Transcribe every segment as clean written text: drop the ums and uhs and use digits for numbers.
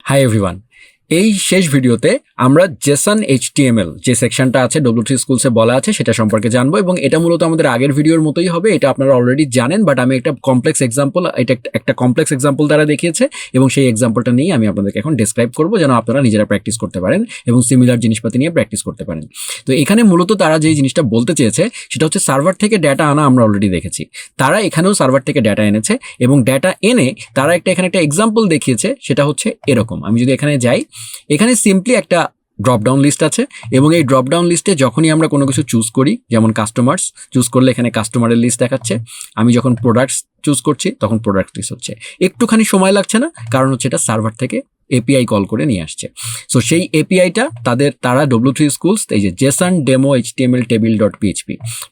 Hi everyone, এই শেষ ভিডিওতে আমরা জেসন এইচটিএমএল যে সেকশনটা আছে W3 স্কুলসে বলা আছে সেটা সম্পর্কে জানবো এবং এটা মূলত আমাদের আগের ভিডিওর মতোই হবে। এটা আপনারা অলরেডি জানেন, বাট আমি একটা কমপ্লেক্স এক্সাম্পল দ্বারা দেখিয়েছে এবং সেই এক্সাম্পলটা নিয়ে আমি আপনাদেরকে এখন ডেসক্রাইব করবো যেন আপনারা নিজেরা প্র্যাকটিস করতে পারেন এবং সিমিলার জিনিসপাতি নিয়ে প্র্যাকটিস করতে পারেন। তো এখানে মূলত তারা যে জিনিসটা বলতে চেয়েছে সেটা হচ্ছে সার্ভার থেকে ডেটা আনা আমরা অলরেডি দেখেছি। তারা এখানেও সার্ভার থেকে ডেটা এনেছে এবং ডেটা এনে তারা এখানে একটা এক্সাম্পল দেখিয়েছে, সেটা হচ্ছে এরকম। আমি যদি এখানে যাই, এখানে সিম্পলি একটা ড্রপডাউন লিস্ট আছে এবং এই ড্রপডাউন লিস্টে যখনই আমরা কোনো কিছু চুজ করি, যেমন কাস্টমার্স চুজ করলে এখানে কাস্টমারের লিস্ট দেখাচ্ছে। আমি যখন প্রোডাক্টস চুজ করছি তখন প্রোডাক্ট লিস্ট হচ্ছে। একটুখানি সময় লাগছে না, কারণ হচ্ছে এটা সার্ভার থেকে এপিআই কল করে নিয়ে আসছে। সো সেই এপিআইটা তারা W3 স্কুলস এই যে জেসন ডেমো HTML table.php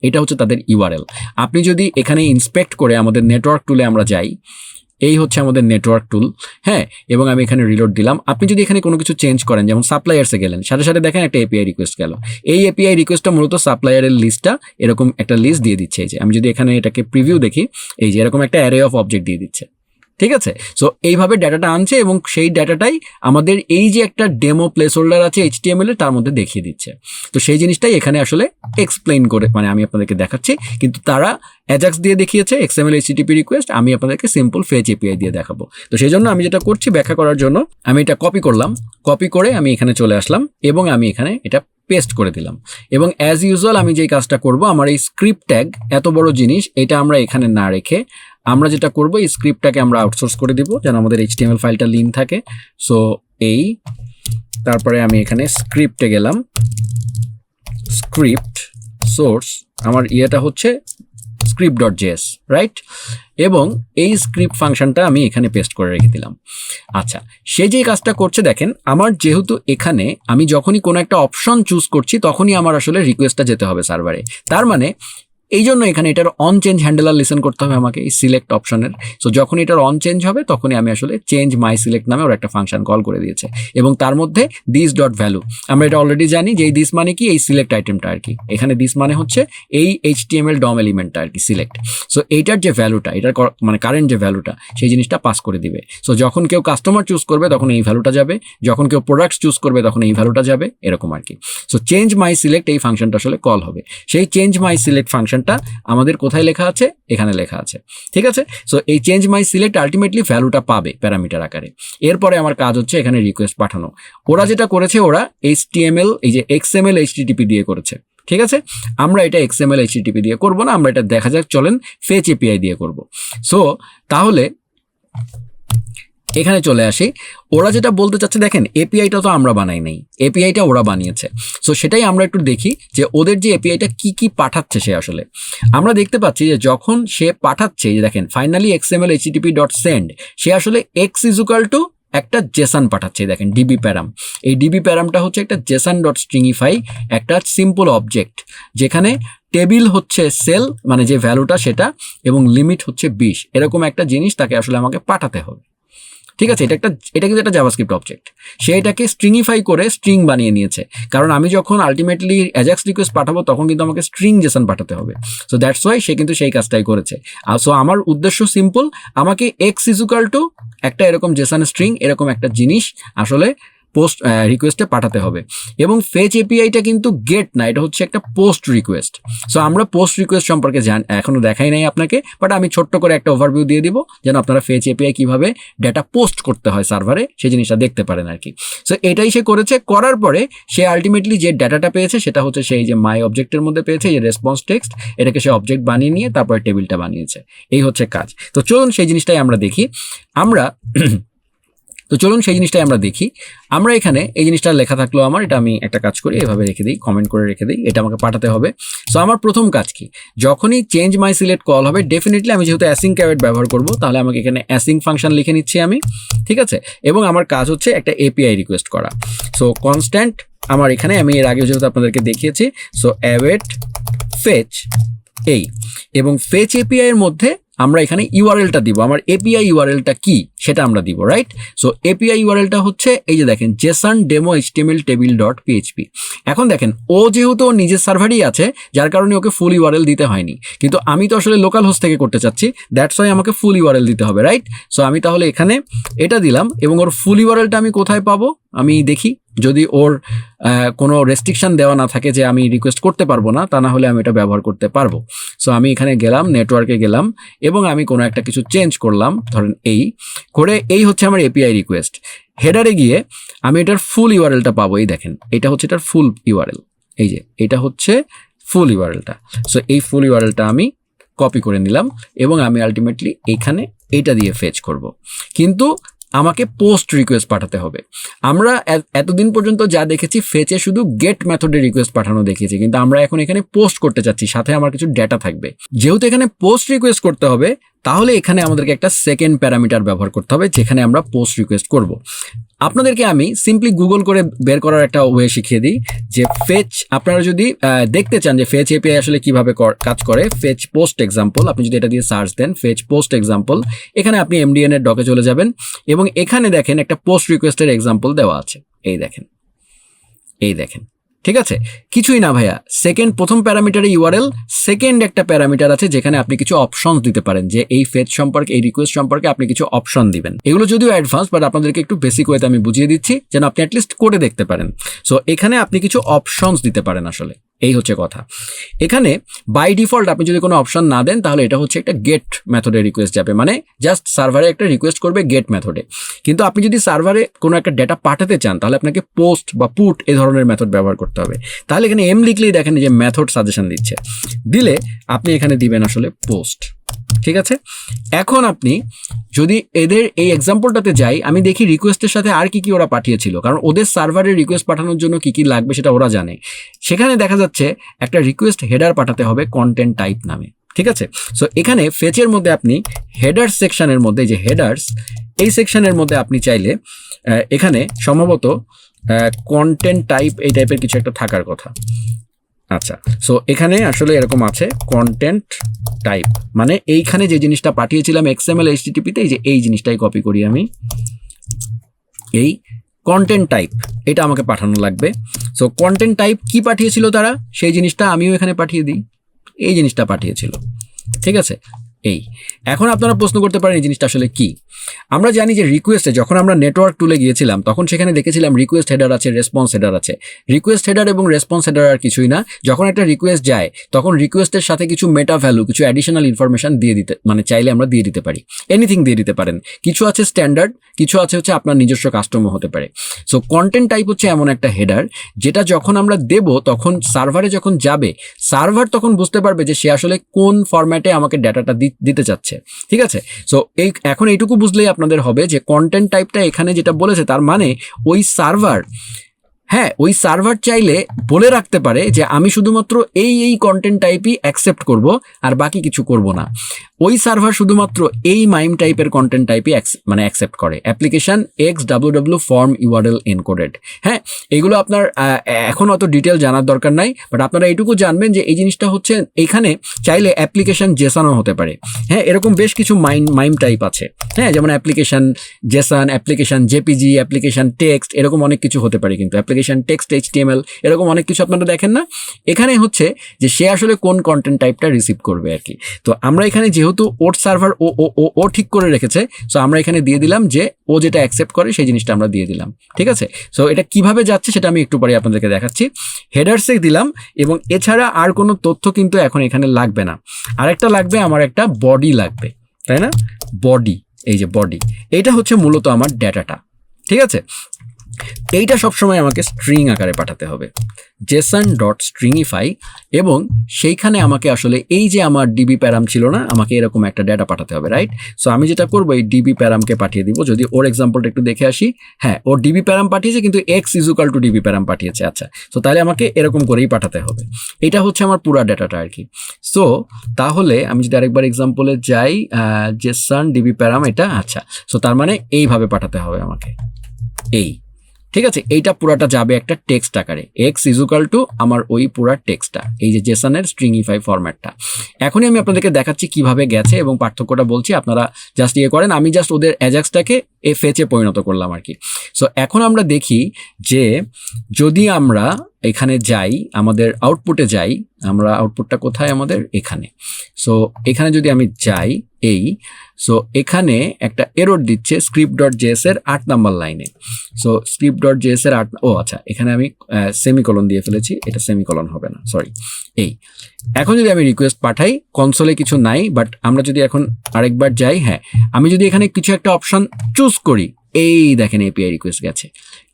এটা হচ্ছে তাদের ইউআরএল। আপনি যদি এখানে ইন্সপেক্ট করে আমাদের নেটওয়ার্ক টুলে আমরা যাই, এই হচ্ছে আমাদের নেটওয়ার্ক টুল, হ্যাঁ, এবং আমি এখানে রিলোড দিলাম। আপনি যদি এখানে কোনো কিছু চেঞ্জ করেন, যেমন সাপ্লায়ার্সে গেলেন, সাথে সাথে দেখেন একটা এপিআই রিকোয়েস্ট গেল। এই এপিআই রিকোয়েস্টটা মূলত সাপ্লায়ারের লিস্টটা এরকম একটা লিস্ট দিয়ে দিচ্ছে। এই যে আমি যদি এখানে এটাকে প্রিভিউ দেখি, এই যে এরকম একটা অ্যারে অফ অবজেক্ট দিয়ে দিচ্ছে, ঠিক আছে। সো এইভাবে ডাটাটা আনছে এবং সেই ডাটাটাই আমাদের এই যে একটা ডেমো প্লেস হোল্ডার আছে HTML এর তার মধ্যে দেখিয়ে দিচ্ছে। তো সেই জিনিসটাই এখানে আসলে এক্সপ্লেইন করে মানে আমি আপনাদেরকে দেখাচ্ছি, কিন্তু তারা অ্যাজাক্স দিয়ে দেখিয়েছে XML HTTP রিকোয়েস্ট, আমি আপনাদেরকে সিম্পল ফেচ এপিআই দিয়ে দেখাবো। তো সেই জন্য আমি যেটা করছি ব্যাখ্যা করার জন্য আমি এটা কপি করলাম, কপি করে আমি এখানে চলে আসলাম এবং আমি এখানে এটা পেস্ট করে দিলাম। এবং অ্যাজ ইউজুয়াল আমি যেই কাজটা করব, আমার এই স্ক্রিপ্ট ট্যাগ এত বড় জিনিস এটা আমরা এখানে না রেখে আমরা যেটা করব, এই স্ক্রিপ্টটাকে আমরা আউটসোর্স করে দিব যেন আমাদের HTML ফাইলটা লিন থাকে। সো তারপরে আমি এখানে স্ক্রিপ্টে গেলাম, স্ক্রিপ্ট সোর্স আমার ইয়েটা হচ্ছে script.js, রাইট, এবং এই স্ক্রিপ্ট ফাংশনটা আমি এখানে পেস্ট করে রেখে দিলাম। আচ্ছা, সে যে কাজটা করছে দেখেন, আমার যেহেতু এখানে আমি যখনই কোনো একটা অপশন চুজ করছি তখনই আমার আসলে রিকোয়েস্টটা যেতে হবে সার্ভারে। তার মানে এই জন্য এখানে এটার অন চেঞ্জ হ্যান্ডেলার লিসেন করতে হবে আমাকে এই সিলেক্ট অপশনের। সো যখন এটার অন চেঞ্জ হবে তখনই আমি আসলে চেঞ্জ মাই সিলেক্ট নামে ওর একটা ফাংশন কল করে দিয়েছে এবং তার মধ্যে দিস ডট ভ্যালু, আমরা এটা অলরেডি জানি যে এই দিস মানে কি, এই সিলেক্ট আইটেমটা আর কি। এখানে দিস মানে হচ্ছে এই HTML ডম এলিমেন্টটা আর কি, সিলেক্ট। সো এইটার যে ভ্যালুটা, এটার মানে কারেন্ট যে ভ্যালুটা, সেই জিনিসটা পাস করে দিবে। সো যখন কেউ কাস্টমার চুজ করবে তখন এই ভ্যালুটা যাবে, যখন কেউ প্রোডাক্টস চুজ করবে তখন এই ভ্যালুটা যাবে, এরকম আর কি। সো চেঞ্জ মাই সিলেক্ট এই ফাংশনটা আসলে কল হবে। সেই চেঞ্জ মাই সিলেক্ট ফাংশনটা আমাদের কোথায় লেখা আছে, এখানে লেখা আছে, ঠিক আছে। সো এই চেঞ্জ মাই সিলেক্ট আলটিমেটলি ভ্যালুটা পাবে প্যারামিটার আকারে। এরপরে আমার কাজ হচ্ছে এখানে রিকোয়েস্ট পাঠানো। ওরা যেটা করেছে, ওরা HTML এই যে XML HTTP দিয়ে করেছে, ঠিক আছে। আমরা এটা XML HTTP দিয়ে করব না, আমরা এটা দেখা যাক, চলেন ফেচ এপিআই দিয়ে করব। সো তাহলে এখানে চলে আসি, ওরা যেটা বলতে চাচ্ছে দেখেন, এপিআইটা তো আমরা বানাই নাই, এপিআইটা ওরা বানিয়েছে। সো সেটাই আমরা একটু দেখি যে ওদের যে এপিআইটা কি কি পাঠাচ্ছে। সে আসলে আমরা দেখতে পাচ্ছি যে যখন সে পাঠাচ্ছে, যে দেখেন ফাইনালি XML HTTP.send, সে আসলে x = একটা জেসন পাঠাচ্ছে। দেখেন ডিবি প্যারাম, এই ডিবি প্যারামটা হচ্ছে একটা json.stringify একটা সিম্পল অবজেক্ট, যেখানে টেবিল হচ্ছে সেল মানে যে ভ্যালুটা সেটা, এবং লিমিট হচ্ছে 20, এরকম একটা জিনিস তাকে আসলে আমাকে পাঠাতে হবে, ঠিক আছে। এটা কিন্তু একটা জাভাস্ক্রিপ্ট অবজেক্ট, সে এটাকে স্ট্রিংইফাই করে স্ট্রিং বানিয়ে নিয়েছে। কারণ আমি যখন আলটিমেটলি অ্যাজাক্স রিকোয়েস্ট পাঠাবো তখন কিন্তু আমাকে স্ট্রিং জেসন পাঠাতে হবে। সো দ্যাটস ওয়াই সে কিন্তু সেই কাজটাই করেছে। আর সো আমার উদ্দেশ্য সিম্পল, আমাকে x = একটা এরকম জেসন স্ট্রিং, এরকম একটা জিনিস আসলে পোস্ট রিকোয়েস্টে পাঠাতে হবে। এবং ফেচ এপিআইটা কিন্তু গেট না, এটা হচ্ছে একটা পোস্ট রিকোয়েস্ট। সো আমরা পোস্ট রিকোয়েস্ট সম্পর্কে এখনো দেখাই নাই আপনাকে, বাট আমি ছোট্ট করে একটা ওভারভিউ দিয়ে দিব যেন আপনারা ফেচ এপিআই কিভাবে ডেটা পোস্ট করতে হয় সার্ভারে সেই জিনিসটা দেখতে পারেন আর কি। সো এটাই সে করেছে। করার পরে সে আলটিমেটলি যে ডাটাটা পেয়েছে সেটা হচ্ছে সেই যে মাই অবজেক্টের মধ্যে পেয়েছে, যে রেসপন্স টেক্সট, এটাকে সে অবজেক্ট বানিয়ে নিয়ে তারপরে টেবিলটা বানিয়েছে। এই হচ্ছে কাজ। তো চলুন সেই জিনিসটাই আমরা দেখি। আমরা এখানে এই জিনিসটা লেখা থাকলো আমার, এটা আমি একটা কাজ করি, এভাবে রেখে দিই, কমেন্ট করে রেখে দিই, এটা আমাকে পাঠাতে হবে। সো আমার প্রথম কাজ কি, যখনই চেঞ্জ মাই সিলেক্ট কল হবে, ডেফিনেটলি আমি যেহেতু অ্যাসিং ক্যারেট ব্যবহার করব, তাহলে আমাকে এখানে অ্যাসিং ফাংশন লিখে নিচ্ছি আমি, ঠিক আছে। এবং আমার কাজ হচ্ছে একটা এপিআই রিকোয়েস্ট করা। সো কনস্ট্যান্ট আমার এখানে, আমি এর আগে যেহেতু আপনাদেরকে দেখিয়েছি, সো await fetch এবং ফেচ এপিআই এর মধ্যে আমরা এখানে ইউআরএলটা দিব, আমার এপিআই ইউআরএলটা কি সেটা আমরা দিব, রাইট? সো এপিআই ইউআরএলটা হচ্ছে এই যে দেখেন Jason demo HTML table dot PHP. এখন দেখেন ও যেহেতু ওর নিজের সার্ভারই আছে যার কারণে ওকে ফুল ইউআরএল দিতে হয়নি, কিন্তু আমি তো আসলে লোকাল হোস্ট থেকে করতে চাচ্ছি, দ্যাটস ওয়াই আমাকে ফুল ইউআরএল দিতে হবে, রাইট? সো আমি তাহলে এখানে এটা দিলাম এবং ওর ফুল ইউআরএলটা আমি কোথায় পাবো আমি দেখি, যদি ওর কোনো রেস্ট্রিকশন দেওয়া না থাকে যে আমি রিকোয়েস্ট করতে পারবো না, তা না হলে আমি এটা ব্যবহার করতে পারবো। সো আমি এখানে গেলাম, নেটওয়ার্কে গেলাম এবং আমি কোনো একটা কিছু চেঞ্জ করলাম, ধরেন এই করে, এই হচ্ছে আমার এপিআই রিকোয়েস্ট। হেডারে গিয়ে আমি এটার ফুল ইউআরএলটা পাবো, এই দেখেন এটা হচ্ছে এটার ফুল ইউআরএল, এই যে এটা হচ্ছে ফুল ইউআরএলটা। সো এই ফুল ইউআরএলটা আমি কপি করে নিলাম এবং আমি আলটিমেটলি এইখানে এইটা দিয়ে ফেচ করব, কিন্তু আমাকে পোস্ট রিকোয়েস্ট পাঠাতে হবে। আমরা এতদিন পর্যন্ত যা দেখেছি ফেচে শুধু গেট মেথডে রিকোয়েস্ট পাঠানো দেখেছি, কিন্তু আমরা এখন এখানে পোস্ট করতে চাচ্ছি, সাথে আমার কিছু ডেটা থাকবে। যেহেতু এখানে পোস্ট রিকোয়েস্ট করতে হবে তাহলে এখানে আমাদেরকে একটা সেকেন্ড প্যারামিটার ব্যবহার করতে হবে যেখানে আমরা পোস্ট রিকোয়েস্ট করব। আপনাদেরকে আমি সিম্পলি গুগল করে বের করার একটা ওয়ে শিখিয়ে দিই যে ফেচ, আপনারা যদি দেখতে চান যে ফেচ এপিআই আসলে কিভাবে কাজ করে, ফেচ পোস্ট এক্সাম্পল, আপনি যদি এটা দিয়ে সার্চ দেন ফেচ পোস্ট এক্সাম্পল, এখানে আপনি এমডিএন এর ডকে চলে যাবেন এবং এখানে দেখেন একটা পোস্ট রিকোয়েস্টের এক্সাম্পল দেওয়া আছে, এই দেখেন, এই দেখেন, ঠিক আছে? কিছুই না ভাইয়া, প্রথম প্যারামিটারে ইউআরএল, সেকেন্ড একটা প্যারামিটার আছে যেখানে আপনি কিছু অপশন দিতে পারেন, যে এই ফেচ সম্পর্কে, এই রিকোয়েস্ট সম্পর্কে আপনি কিছু অপশন দিবেন। এগুলো যদিও অ্যাডভান্স, বাট আপনাদেরকে একটু বেসিক ওয়েতে আমি বুঝিয়ে দিচ্ছি যেন আপনি অ্যাটলিস্ট করে দেখতে পারেন। সো এখানে আপনি কিছু অপশনস দিতে পারেন, আসলে এই হচ্ছে কথা। এখানে বাই ডিফল্ট আপনি যদি কোনো অপশন না দেন তাহলে এটা হচ্ছে একটা গেট মেথডে রিকোয়েস্ট যাবে, মানে জাস্ট সার্ভারে একটা রিকোয়েস্ট করবে গেট মেথডে। কিন্তু আপনি যদি সার্ভারে কোনো একটা ডেটা পাঠাতে চান তাহলে আপনাকে পোস্ট বা পুট এই ধরনের মেথড ব্যবহার করতে হবে। তাহলে এখানে এম লিখলেই দেখেন যে মেথড সাজেশন দিচ্ছে, দিলে আপনি এখানে দিবেন আসলে পোস্ট, ঠিক আছে? এখন আপনি যদি এদের এই এক্সাম্পলটাতে যাই, আমি দেখি রিকোয়েস্টের সাথে আর কি কি ওরা পাঠিয়েছিল, কারণ ওদের সার্ভারে রিকোয়েস্ট পাঠানোর জন্য কি কি লাগবে সেটা ওরা জানে। সেখানে দেখা যাচ্ছে একটা রিকোয়েস্ট হেডার পাঠাতে হবে কন্টেন্ট টাইপ নামে, ঠিক আছে? সো এখানে ফেচের মধ্যে আপনি হেডার সেকশনের মধ্যে, যে হেডার্স, এই সেকশনের মধ্যে আপনি চাইলে এখানে সম্ভবত কন্টেন্ট টাইপ এই টাইপের কিছু একটা থাকার কথা। আচ্ছা, সো এখানে আসলে এরকম আছে কন্টেন্ট টাইপ, মানে এইখানে যে জিনিসটা পাঠিয়েছিলাম এক্সএমএল এইচটিটিপিতে, এই যে এই জিনিসটাই কপি করি আমি, এই কন্টেন্ট টাইপ এটা আমাকে পাঠানো লাগবে। সো কন্টেন্ট টাইপ কি পাঠিয়েছিল তারা, সেই জিনিসটা আমিও এখানে পাঠিয়ে দিই, এই জিনিসটা পাঠিয়েছিল, ঠিক আছে? এই এখন আপনারা প্রশ্ন করতে পারেন এই জিনিসটা আসলে কি। আমরা জানি যে রিকোয়েস্টে যখন আমরা নেটওয়ার্ক টুলে গিয়েছিলাম তখন সেখানে দেখেছিলাম রিকোয়েস্ট হেডার আছে, রেসপন্স হেডার আছে। রিকোয়েস্ট হেডার এবং রেসপন্স হেডার আর কিছুই না, যখন একটা রিকোয়েস্ট যায় তখন রিকোয়েস্টের সাথে কিছু মেটা ভ্যালু, কিছু অ্যাডিশনাল ইনফরমেশন দিয়ে দিতে, মানে চাইলে আমরা দিয়ে দিতে পারি, এনিথিং দিয়ে দিতে পারেন। কিছু আছে স্ট্যান্ডার্ড, কিছু আছে হচ্ছে আপনার নিজস্ব কাস্টমও হতে পারে। সো কন্টেন্ট টাইপ হচ্ছে এমন একটা হেডার যেটা যখন আমরা দেব তখন সার্ভারে যখন যাবে, সার্ভার তখন বুঝতে পারবে যে সে আসলে কোন ফরম্যাটে আমাকে ডাটাটা দিতে চাচ্ছে, ঠিক আছে? সো এখন এইটুকু বুঝলেই আপনাদের হবে যে কন্টেন্ট টাইপটা এখানে যেটা বলেছে তার মানে ওই সার্ভার, হ্যাঁ ওই সার্ভার চাইলে বলে রাখতে পারে যে আমি শুধুমাত্র এই কন্টেন্ট টাইপই অ্যাকসেপ্ট করব আর বাকি কিছু করব না। ওই সার্ভার শুধুমাত্র এই মাইম টাইপের কন্টেন্ট টাইপই মানে অ্যাকসেপ্ট করে, application XWW form URL encoded. হ্যাঁ, এগুলো আপনার এখন অত ডিটেল জানার দরকার নাই, বাট আপনারা এইটুকু জানবেন যে এই জিনিসটা হচ্ছে এখানে চাইলে অ্যাপ্লিকেশন জেসনও হতে পারে। হ্যাঁ, এরকম বেশ কিছু মাইম টাইপ আছে, হ্যাঁ, যেমন application Jason, application JPG, application text, এরকম অনেক কিছু হতে পারে, কিন্তু অ্যাপ্লিকেশন টেক্সট HTML এরকম অনেক কিছু আপনারা দেখেন না। এখানে হচ্ছে যে সে আসলে কোন কন্টেন্ট টাইপটা রিসিভ করবে আর কি। তো আমরা এখানে যেহেতু ওর সার্ভার ও ঠিক করে রেখেছে, সো আমরা এখানে দিয়ে দিলাম যে ও যেটা অ্যাকসেপ্ট করে সেই জিনিসটা আমরা দিয়ে দিলাম, ঠিক আছে? সো এটা কিভাবে যাচ্ছে সেটা আমি একটু পরে আপনাদেরকে দেখাচ্ছি। হেডার্সে দিলাম এবং এছাড়া আর কোনো তথ্য কিন্তু এখন এখানে লাগবে না। আরেকটা লাগবে, আমার একটা বডি লাগবে, তাই না? বডি, এই যে বডি, এইটা হচ্ছে মূলত আমার ডেটাটা, ঠিক আছে? এইটা সবসময় আমাকে স্ট্রিং আকারে পাঠাতে হবে, json.stringify, এবং সেইখানে আমাকে আসলে এই যে আমার ডিবি প্যারাম ছিল না, আমাকে এরকম একটা ডেটা পাঠাতে হবে, রাইট? সো আমি যেটা করবো এই ডিবি প্যারামকে পাঠিয়ে দিব। যদি ওর এক্সাম্পলটা একটু দেখে আসি, হ্যাঁ ওর ডিবি প্যারাম পাঠিয়েছে কিন্তু x=ডিবি প্যারাম পাঠিয়েছে। আচ্ছা, সো তাহলে আমাকে এরকম করেই পাঠাতে হবে। এটা হচ্ছে আমার পুরা ডেটাটা আর কি। সো তাহলে আমি যদি আরেকবার এক্সাম্পলে যাই, json ডিবি প্যারাম এটা, আচ্ছা, সো তার মানে এইভাবে পাঠাতে হবে আমাকে, এই ঠিক আছে, এইটা পুরাটা যাবে একটা টেক্সট আকারে, এক্স ইজ ইকুয়াল টু আমার ওই পুরা টেক্সটটা, এই যে জেসনের স্ট্রিংইফাই ফরম্যাটটা। এখনই আমি আপনাদেরকে দেখাচ্ছি কিভাবে গেছে এবং পার্থক্যটা বলছি, আপনারা জাস্ট ইয়ে করেন, আমি জাস্ট ওদের অ্যাজাক্সটাকে ফেচে পরিণত করলাম আর কি। সো এখন আমরা দেখি যে যদি আমরা এখানে যাই, আমাদের আউটপুটে যাই, আমরা আউটপুটটা কোথায় আমাদের এখানে, সো এখানে যদি আমি যাই সো এখানে একটা এরর দিচ্ছে script.js এর 8 নাম্বার লাইনে। সো script.js এর আচ্ছা এখানে আমি সেমিকোলন দিয়ে ফেলেছি, এটা সেমিকোলন হবে না, সরি। এখন যদি আমি রিকোয়েস্ট পাঠাই, কনসোলে কিছু নাই, বাট আমরা যদি এখন আরেকবার যাই, হ্যাঁ আমি যদি এখানে কিছু একটা অপশন চুজ করি, এই দেখেন এপিআই রিকোয়েস্ট গেছে,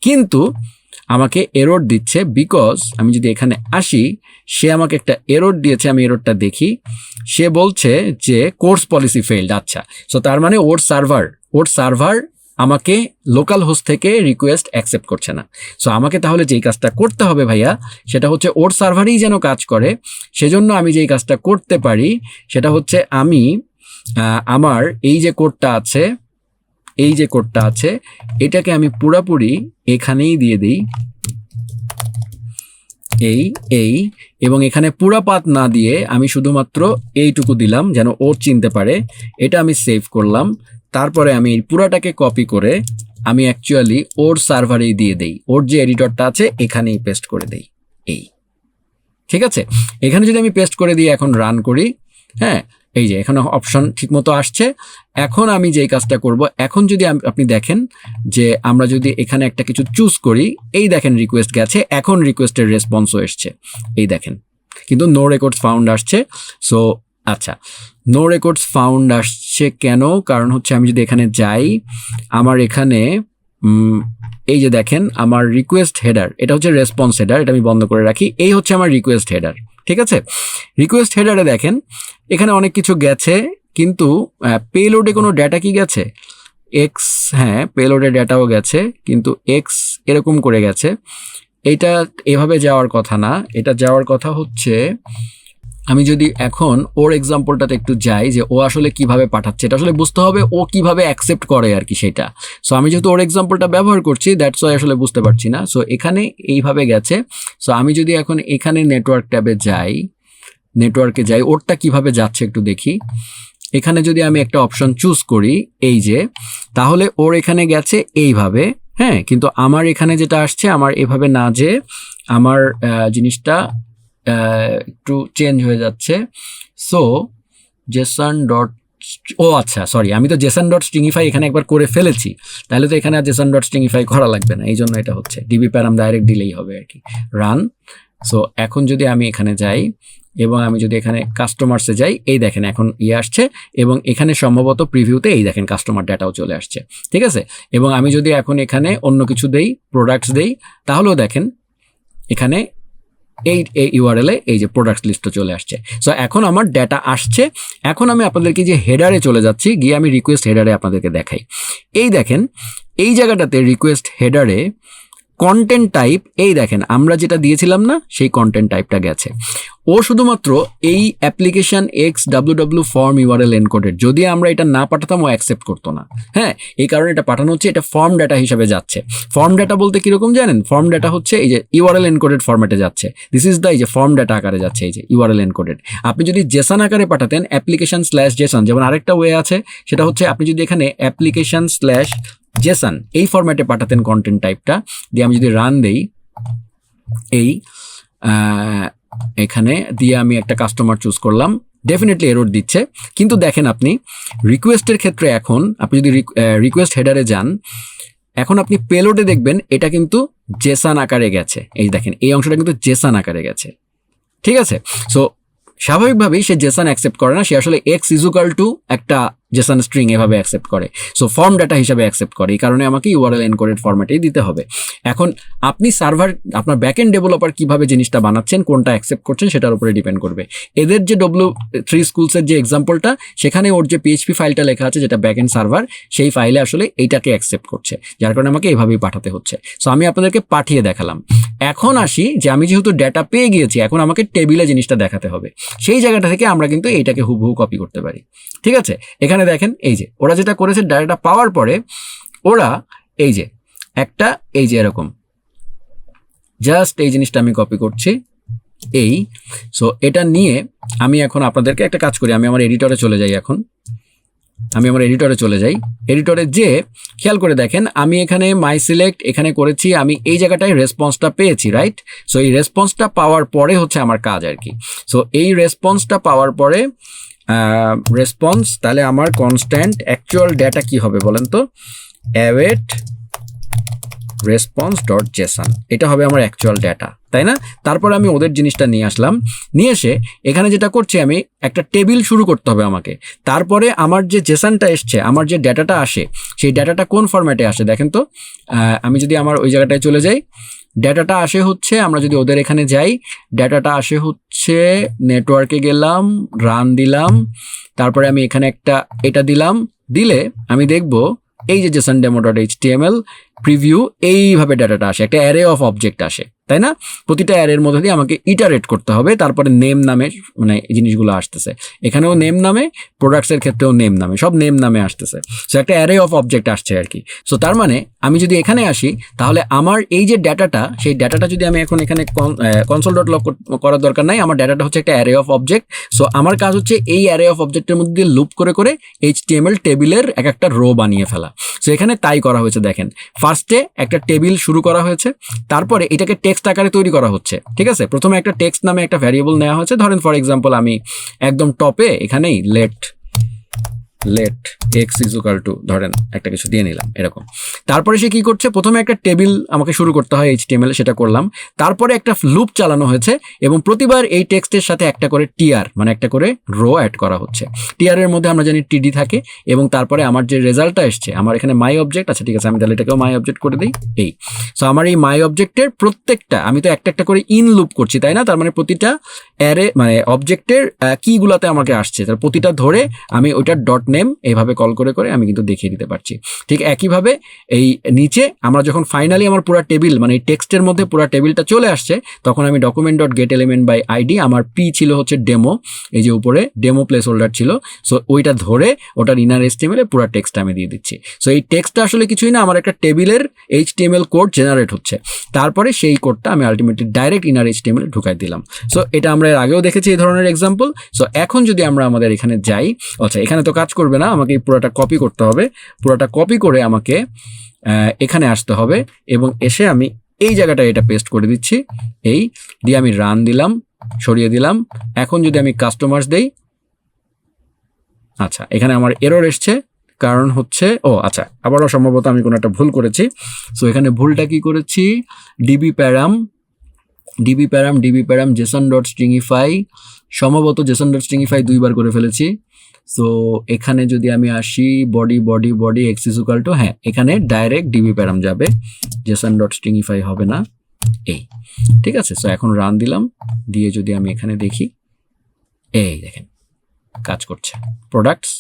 কিন্তু আমাকে এরর দিচ্ছে বিকজ আমি যদি এখানে আসি, সে আমাকে একটা এরর দিয়েছে, আমি এররটা দেখি, সে বলছে যে কোর্স পলিসি ফেইলড। আচ্ছা, সো তার মানে ওর সার্ভার আমাকে লোকাল হোস্ট থেকে রিকোয়েস্ট অ্যাকসেপ্ট করছে না। সো আমাকে তাহলে যেই কাজটা করতে হবে ভাইয়া, সেটা হচ্ছে ওর সার্ভারেই যেন কাজ করে, সেজন্য আমি যেই কাজটা করতে পারি সেটা হচ্ছে আমি আমার এই যে কোডটা আছে এটাকে আমি পুরাপুরি এখানেই দিয়ে দিই, এবং এখানে পুরা পাথ না দিয়ে আমি শুধুমাত্র এইটুকু দিলাম যেন ও চিনতে পারে। এটা আমি সেভ করলাম, তারপরে আমি এই পুরাটাকে কপি করে আমি অ্যাকচুয়ালি ওর সার্ভারেই দিয়ে দেই, ওর যে এডিটরটা আছে এখানেই পেস্ট করে দেই। ঠিক আছে, এখানে যদি আমি পেস্ট করে দিই, এখন রান করি, হ্যাঁ এই যে এখানে অপশন ঠিকমতো আসছে। এখন আমি যেই কাজটা করব, এখন যদি আপনি দেখেন যে আমরা যদি এখানে একটা কিছু চুজ করি, এই দেখেন রিকোয়েস্ট গেছে, এখন রিকোয়েস্টের রেসপন্সও এসছে, এই দেখেন, কিন্তু নো রেকর্ডস ফাউন্ড আসছে। সো আচ্ছা, নো রেকর্ডস ফাউন্ড আসছে কেন? কারণ হচ্ছে আমি যদি এখানে যাই, আমার এখানে এই যে দেখেন আমার রিকোয়েস্ট হেডার, এটা হচ্ছে রেসপন্স হেডার, এটা আমি বন্ধ করে রাখি, এই হচ্ছে আমার রিকোয়েস্ট হেডার। ঠিক আছে, রিকোয়েস্ট হেডারে দেখেন এখানে অনেক কিছু গেছে, কিন্তু পেলোডে কোনো ডেটা কি গেছে? এক্স, হ্যাঁ পেলোডে ডেটাও গেছে, কিন্তু এক্স এরকম করে গেছে, এইটা এভাবে যাওয়ার কথা না, এটা যাওয়ার কথা হচ্ছে, আমি যদি এখন ওর এক্সাম্পলটাতে একটু যাই যে ও আসলে কিভাবে পাঠাচ্ছে, এটা আসলে বুঝতে হবে ও কিভাবে অ্যাকসেপ্ট করে আর কি সেটা। সো আমি যেহেতু ওর এক্সাম্পলটা ব্যবহার করছি, দ্যাটস ওয়াই আসলে বুঝতে পারছি না। সো এখানে এইভাবে গেছে। সো আমি যদি এখন এখানে নেটওয়ার্ক ট্যাবে যাই, নেটওয়ার্কে যাই, ওরটা কিভাবে যাচ্ছে একটু দেখি। এখানে যদি আমি একটা অপশন চুজ করি, এই যে, তাহলে ওর এখানে গেছে এইভাবে, হ্যাঁ, কিন্তু আমার এখানে যেটা আসছে, আমার এভাবে না, যে আমার জিনিসটা একটু চেঞ্জ হয়ে যাচ্ছে। সো জেসন ডট, ও আচ্ছা সরি, আমি তো জেসন ডট স্ট্রিংইফাই এখানে একবার করে ফেলেছি, তাহলে তো এখানে আর জেসন ডট স্ট্রিংইফাই করা লাগবে না, এই জন্য এটা হচ্ছে ডিবি প্যারাম ডাইরেক্ট দিলেই হবে আর কি, রান। সো এখন যদি আমি এখানে যাই এবং আমি যদি এখানে কাস্টমার্সে যাই, এই দেখেন এখন আসছে, এবং এখানে সম্ভবত প্রিভিউতে এই দেখেন কাস্টমার ডাটাও চলে আসছে। ঠিক আছে, এবং আমি যদি এখন এখানে অন্য কিছু দেই, প্রোডাক্টস দেই, তাহলেও দেখেন এখানে এই ইউআরএলে এই যে প্রোডাক্ট লিস্টটা চলে আসছে। সো এখন আমার ডেটা আসছে। এখন আমি আপনাদেরকে যে হেডারে চলে যাচ্ছি, গিয়ে আমি রিকোয়েস্ট হেডারে আপনাদেরকে দেখাই। এই দেখেন এই জায়গাটাতে রিকোয়েস্ট হেডারে কন্টেন্ট টাইপ, এই দেখেন আমরা যেটা দিয়েছিলাম না, সেই কন্টেন্ট টাইপটা গেছে। ও শুধুমাত্র এই application XWW form URL encoded, যদি আমরা এটা না পাঠাতাম ও অ্যাকসেপ্ট করতো না। হ্যাঁ, এই কারণে এটা পাঠানো হচ্ছে, এটা ফর্ম ডাটা হিসাবে যাচ্ছে। ফর্ম ডাটা বলতে কিরকম জানেন? ফর্ম ডাটা হচ্ছে এই যে ইউআরএল এনকোডেড ফরম্যাটে যাচ্ছে, দিস ইজ দ্য এই যে ফর্ম ডাটা আকারে যাচ্ছে, এই যে ইউআরএল এনকোডেড। আপনি যদি জেসন আকারে পাঠাতেন, অ্যাপ্লিকেশন/জেসন, যেমন আরেকটা ওয়ে আছে, সেটা হচ্ছে আপনি যদি এখানে অ্যাপ্লিকেশন/জেসন এই ফরম্যাটে পাঠাতেন কন্টেন্ট টাইপটা দিয়ে, আমি যদি রান দেই, এই এখানে দিয়ে আমি একটা কাস্টমার চুজ করলাম, ডেফিনেটলি এরর দিচ্ছে। কিন্তু দেখেন আপনি রিকোয়েস্টের ক্ষেত্রে, এখন আপনি যদি রিকোয়েস্ট হেডারে যান, এখন আপনি পেলোডে দেখবেন এটা কিন্তু জেসন আকারে গেছে, এই দেখেন এই অংশটা কিন্তু জেসন আকারে গেছে। ঠিক আছে, সো স্বাভাবিকভাবেই সে জেসন অ্যাকসেপ্ট করে না, সে আসলে এক্স ইজ ইকুয়াল টু একটা জেসন স্ট্রিং এভাবে অ্যাকসেপ্ট করে। সো ফর্ম ডাটা হিসাবে অ্যাকসেপ্ট করে, এই কারণে আমাকে ইউআরএল এনকোডেড ফরম্যাটেই দিতে হবে। এখন আপনি সার্ভার, আপনার ব্যাকএন্ড ডেভেলপার কিভাবে জিনিসটা বানাচ্ছেন, কোনটা অ্যাকসেপ্ট করছেন, সেটার উপরে ডিপেন্ড করবে। এদের যে W3 স্কুলসের যে এক্সাম্পলটা, সেখানে ওর যে পিএইচপি ফাইলটা লেখা আছে, যেটা ব্যাকএন্ড সার্ভার, সেই ফাইলে আসলে এইটাকে অ্যাকসেপ্ট করছে, যার কারণে আমাকে এভাবেই পাঠাতে হচ্ছে। সো আমি আপনাদেরকে পাঠিয়ে দেখালাম। এখন আসি যে আমি যেহেতু ডেটা পেয়ে গিয়েছি, এখন আমাকে টেবিলে জিনিসটা দেখাতে হবে। সেই জায়গাটা থেকে আমরা কিন্তু এইটাকে হুবহু কপি করতে পারি। ঠিক আছে, এখানে দেখেন এই যে ওরা যেটা করেছে, ডাটাটা পাওয়ার পরে ওরা এই যে একটা এই যে এরকম, জাস্ট এই জিনিসটা আমি কপি করছি এই। সো এটা নিয়ে আমি এখন আপনাদেরকে একটা কাজ করি, আমি আমার এডিটরে চলে যাই। এখন আমি আমার এডিটরে চলে যাই। এডিটরে যে খেয়াল করে দেখেন আমি এখানে মাই সিলেক্ট এখানে করেছি, আমি এই জায়গাটায় রেসপন্সটা পেয়েছি, রাইট? সো এই রেসপন্সটা পাওয়ার পরে হচ্ছে আমার কাজ আর কি। সো এই রেসপন্সটা পাওয়ার পরে রেসপন্স, তাহলে আমার কনস্ট্যান্ট অ্যাকচুয়াল ডেটা কি হবে বলেন তো? await response.json, এটা হবে আমার অ্যাকচুয়াল ডেটা, তাই না? তারপর আমি ওদের জিনিসটা নিয়ে আসলাম, নিয়ে এসে এখানে যেটা করছি আমি একটা টেবিল শুরু করতে হবে আমাকে। তারপরে আমার যে জেসনটা এসছে, আমার যে ডেটাটা আসে, সেই ডেটাটা কোন ফরম্যাটে আসে দেখেন তো। আমি যদি আমার ওই জায়গাটায় চলে যাই, ডেটাটা আসে হচ্ছে, আমরা যদি ওদের এখানে যাই, ডেটাটা আসে হচ্ছে নেটওয়ার্কে গেলাম, রান দিলাম, তারপরে আমি এখানে একটা এটা দিলাম, দিলে আমি দেখব এই যে JSON-demo.html প্রিভিউ, এইভাবে ডাটাটা আসে, একটা অ্যারে অফ অবজেক্ট আসে, তাই না? প্রতিটা অ্যারের মধ্যে দিয়ে আমাকে ইটারেট করতে হবে, তারপরে নেম নামে মানে এই জিনিসগুলো আসতেছে, এখানেও নেম নামে, প্রোডাক্টসের ক্ষেত্রেও নেম নামে, সব নেম নামে আসতেছে। সো একটা অ্যারে অফ অবজেক্ট আসছে আর কি। সো তার মানে আমি যদি এখানে আসি, তাহলে আমার এই যে ডাটাটা, সেই ডাটাটা যদি আমি এখন এখানে console.log করার দরকার নাই, আমার ডাটাটা হচ্ছে একটা অ্যারে অফ অবজেক্ট। সো আমার কাজ হচ্ছে এই অ্যারে অফ অবজেক্টের মধ্যে দিয়ে লুপ করে করে HTML টেবিলের এক একটা রো বানিয়ে ফেলা। সো এখানে তাই করা হয়েছে। দেখেন ফার্স্টে একটা টেবিল শুরু করা হয়েছে, তারপরে এটাকে টেক্সট আকারে তৈরি করা হচ্ছে, ঠিক আছে? প্রথমে একটা টেক্সট নামে একটা ভ্যারিয়েবল নেওয়া হয়েছে, ধরেন ফর এক্সাম্পল আমি একদম টপে এখানেই let x is equal to ধরেন একটা কিছু দিয়ে নিলাম এরকম। তারপরে সে কি করছে, প্রথমে একটা টেবিল আমাকে শুরু করতে হয় HTML, সেটা করলাম। তারপরে একটা লুপ চালানো হয়েছে এবং প্রতিবার এই টেক্সটের সাথে একটা করে টিআর মানে একটা করে রো অ্যাড করা হচ্ছে। টিআর এর মধ্যে আমরা জানি টিডি থাকে, এবং তারপরে আমার যে রেজাল্টটা এসছে, আমার এখানে মাই অবজেক্ট আছে, ঠিক আছে, আমি তাহলে এটাকেও মাই অবজেক্ট করে দিই এই। সো আমার এই মাই অবজেক্টের প্রত্যেকটা, আমি তো একটা একটা করে ইন লুপ করছি, তাই না? তার মানে প্রতিটা অ্যারে মানে অবজেক্টের কিগুলাতে আমাকে আসছে, তার প্রতিটা ধরে আমি ওইটার ডট নেম এইভাবে কল করে করে আমি কিন্তু দেখিয়ে দিতে পারছি। ঠিক একইভাবে এই নিচে আমরা যখন ফাইনালি আমার পুরো টেবিল মানে এই টেক্সটের মধ্যে পুরো টেবিলটা চলে আসছে, তখন আমি document.getElementById, আমার পি ছিল হচ্ছে ডেমো, এই যে উপরে ডেমো প্লেস হোল্ডার ছিল, সো ওইটা ধরে ওটার ইনার HTML এ পুরো টেক্সট আমি দিয়ে দিচ্ছি। সো এই টেক্সটটা আসলে কিছুই না, আমার একটা টেবিলের HTML কোড জেনারেট হচ্ছে, তারপরে সেই কোডটা আমি আলটিমেটলি ডাইরেক্ট ইনার HTML ঢুকাই দিলাম। সো এটা আমরা এর আগেও দেখেছি এই ধরনের এক্সাম্পল। সো এখন যদি আমরা আমাদের এখানে যাই, আচ্ছা এখানে তো কাজ করবে না, আমাকে পুরোটা কপি করতে হবে, পুরোটা কপি করে আমাকে এখানে আসতে হবে এবং এসে আমি এই জায়গাটা এটা পেস্ট করে দিচ্ছি, এই দিয়ে আমি রান দিলাম, সরিয়ে দিলাম। এখন যদি আমি কাস্টমার্স দেই, আচ্ছা এখানে আমার এরর এসছে, কারণ হচ্ছে আচ্ছা আবারও সম্ভবত আমি কোনো একটা ভুল করেছি। সো এখানে ভুলটা কি করেছি, ডিবি প্যারাম JSON.stringify, সম্ভবত JSON.stringify দুইবার করে ফেলেছি। সো এখানে যদি আমি আসি body x is equal two, হ্যাঁ এখানে ডাইরেক্ট ডিবি প্যারাম যাবে, JSON.stringify হবে না এই, ঠিক আছে? সো এখন রান দিলাম, দিয়ে যদি আমি এখানে দেখি, এই দেখেন কাজ করছে, প্রোডাক্টস।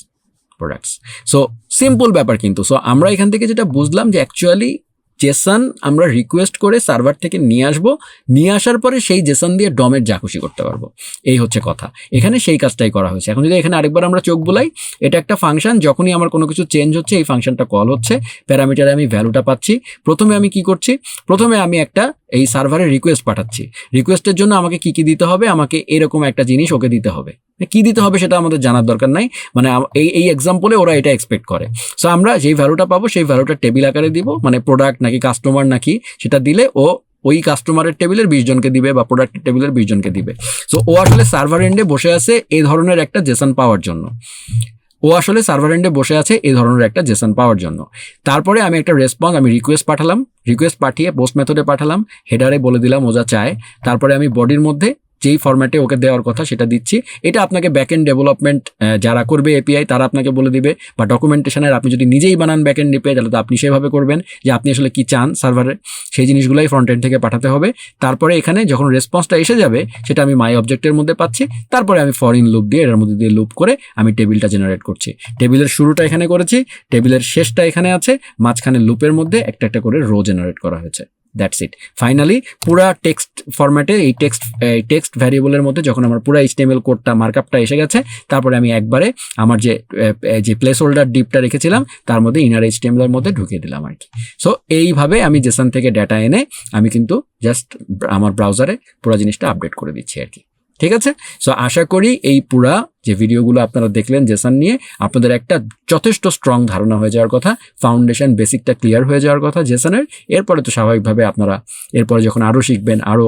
সো সিম্পল ব্যাপার কিন্তু। সো আমরা এখান থেকে যেটা বুঝলাম যে অ্যাকচুয়ালি জেসন আমরা রিকোয়েস্ট করে সার্ভার থেকে নিয়ে আসবো, নিয়ে আসার পরে সেই জেসন দিয়ে ডমের যা খুশি করতে পারবো, এই হচ্ছে কথা। এখানে সেই কাজটাই করা হয়েছে। এখন যদি এখানে আরেকবার আমরা চোখ বুলাই, এটা একটা ফাংশন, যখনই আমার কোনো কিছু চেঞ্জ হচ্ছে এই ফাংশনটা কল হচ্ছে, প্যারামিটারে আমি ভ্যালুটা পাচ্ছি। প্রথমে আমি কি করছি, প্রথমে আমি একটা এই সার্ভারে রিকোয়েস্ট পাঠাচ্ছি, রিকোয়েস্টের জন্য আমাকে কি কি দিতে হবে, আমাকে এরকম একটা জিনিস ওকে দিতে হবে। কি দিতে হবে সেটা আমাদের জানার দরকার নাই, মানে এই এক্সাম্পলে ওরা এটা এক্সপেক্ট করে। সো আমরা যেই ভ্যালুটা পাবো সেই ভ্যালুটা টেবিল আকারে দিব, মানে প্রোডাক্ট নাকি কাস্টমার নাকি সেটা দিলে ও ওই কাস্টমারের টেবিলের 20 জনকে দিবে বা প্রোডাক্টের টেবিলের 20 জনকে দিবে। সো ও আসলে সার্ভার এন্ডে বসে আছে এই ধরনের একটা জেসন পাওয়ার জন্য, পাওয়ার জন্য। তারপরে আমি একটা রেসপন্স, আমি রিকোয়েস্ট পাঠালাম, রিকোয়েস্ট পাঠিয়ে পোস্ট মেথডে পাঠালাম, হেডারে বলে দিলাম ও যা চায়, তারপরে আমি বডির মধ্যে যেই ফরম্যাটে ওকে দেওয়ার কথা সেটা দিচ্ছি। এটা আপনাকে ব্যাকএন্ড ডেভেলপমেন্ট যারা করবে এপিআই তারা আপনাকে বলে দিবে, বা ডকুমেন্টেশনের আপনি যদি নিজেই বানান ব্যাকএন্ড এপিআই তাহলে তো আপনি সেভাবে করবেন যে আপনি আসলে কি চান সার্ভারে, সেই জিনিসগুলোই ফ্রন্ট এন্ড থেকে পাঠাতে হবে। তারপরে এখানে যখন রেসপন্সটা এসে যাবে সেটা আমি মাই অবজেক্টের মধ্যে পাচ্ছি, তারপরে আমি ফরিন লুপ দিয়ে এর মধ্যে দিয়ে লুপ করে আমি টেবিলটা জেনারেট করছি। টেবিলের শুরুটা এখানে করেছি, টেবিলের শেষটা এখানে আছে, মাঝখানে লুপের মধ্যে একটা একটা করে রো জেনারেট করা হয়েছে। That's it. ফাইনালি পুরা টেক্সট ফরম্যাটে এই টেক্সট ভ্যারিয়েবলের মধ্যে যখন আমার পুরা HTML কোডটা মার্কআপটা এসে গেছে, তারপরে আমি একবারে আমার যে প্লেস হোল্ডার ডিপটা রেখেছিলাম তার মধ্যে ইনার HTML এর মধ্যে ঢুকিয়ে দিলাম আর কি। সো এইভাবে আমি জেসন থেকে ডেটা এনে আমি কিন্তু জাস্ট আমার ব্রাউজারে পুরো জিনিসটা আপডেট করে দিচ্ছি আর কি। ঠিক আছে? সো আশা করি এই পুরা যে ভিডিওগুলো আপনারা দেখলেন জেসন নিয়ে আপনাদের একটা যথেষ্ট স্ট্রং ধারণা হয়ে যাওয়ার কথা, ফাউন্ডেশন বেসিকটা ক্লিয়ার হয়ে যাওয়ার কথা জেসনের। এরপরে তো স্বাভাবিকভাবে আপনারা এরপরে যখন আরও শিখবেন, আরও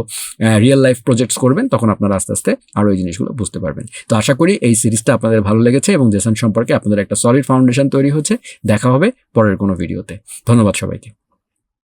রিয়েল লাইফ প্রজেক্টস করবেন, তখন আপনারা আস্তে আস্তে আরও এই জিনিসগুলো বুঝতে পারবেন। তো আশা করি এই সিরিজটা আপনাদের ভালো লেগেছে এবং জেসন সম্পর্কে আপনাদের একটা সলিড ফাউন্ডেশন তৈরি হচ্ছে। দেখা হবে পরের কোনো ভিডিওতে। ধন্যবাদ সবাইকে।